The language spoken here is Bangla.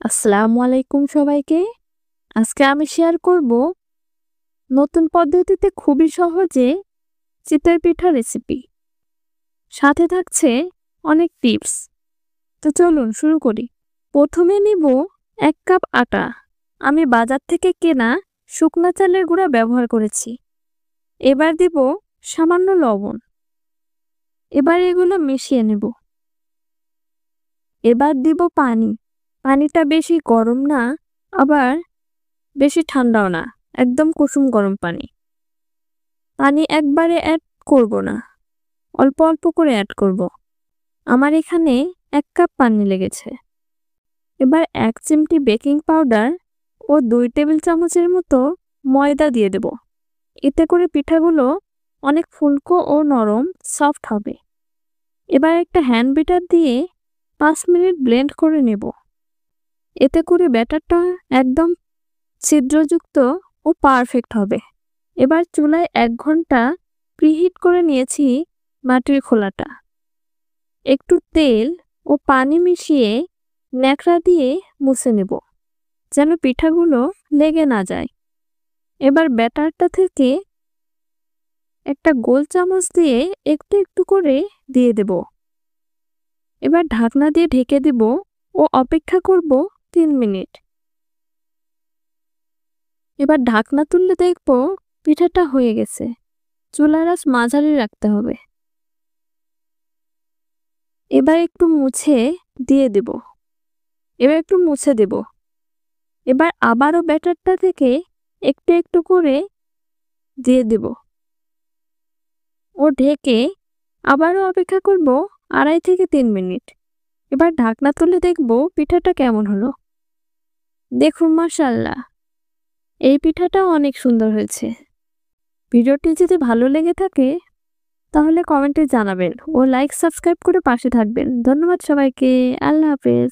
আসসালামু আলাইকুম সবাইকে। আজকে আমি শেয়ার করব নতুন পদ্ধতিতে খুবই সহজে চিতই পিঠা রেসিপি। সাথে থাকছে অনেক টিপস। তো চলুন শুরু করি। প্রথমে নিব 1 কাপ আটা। আমি বাজার থেকে কেনা শুকনা চালের গুঁড়া ব্যবহার করেছি। এবার দিব সামান্য লবণ। এবার এগুলো মিশিয়ে নেব। এবার দিব পানি। পানিটা বেশি গরম না, আবার বেশি ঠান্ডাও না, একদম কুসুম গরম পানি। পানি একবারে অ্যাড করব না, অল্প অল্প করে অ্যাড করব। আমার এখানে 1 কাপ পানি লেগেছে। এবার 1 চিমটি বেকিং পাউডার ও 2 টেবিল চামচের মতো ময়দা দিয়ে দেব। এতে করে পিঠাগুলো অনেক ফুলকো ও নরম সফট হবে। এবার একটা হ্যান্ড বিটার দিয়ে 5 মিনিট ব্লেন্ড করে নেব। এতে করে ব্যাটারটা একদম ছিদ্রযুক্ত ও পারফেক্ট হবে। এবার চুলায় 1 ঘন্টা প্রিহিট করে নিয়েছি মাটির খোলাটা। একটু তেল ও পানি মিশিয়ে ন্যাকড়া দিয়ে মুছে নেব, যেন পিঠাগুলো লেগে না যায়। এবার ব্যাটারটা থেকে একটা গোল চামচ দিয়ে একটু একটু করে দিয়ে দেব। এবার ঢাকনা দিয়ে ঢেকে দেব ও অপেক্ষা করব 3 মিনিট। এবার ঢাকনা তুললে দেখব পিঠাটা হয়ে গেছে। চুলার আঁচ মাঝারি রাখতে হবে। এবার একটু মুছে দেব। এবার আবারও ব্যাটারটা থেকে একটু একটু করে দিয়ে দেব ও ঢেকে আবারও অপেক্ষা করব 2.5 থেকে 3 মিনিট। এবার ঢাকনা তুলে দেখব পিঠাটা কেমন হলো। দেখুন, মাশাআল্লাহ, এই পিঠাটা অনেক সুন্দর হয়েছে। ভিডিওটি যদি ভালো লেগে থাকে তাহলে কমেন্টে জানাবেন ও লাইক সাবস্ক্রাইব করে পাশে থাকবেন। ধন্যবাদ সবাইকে। আল্লাহ হাফেজ।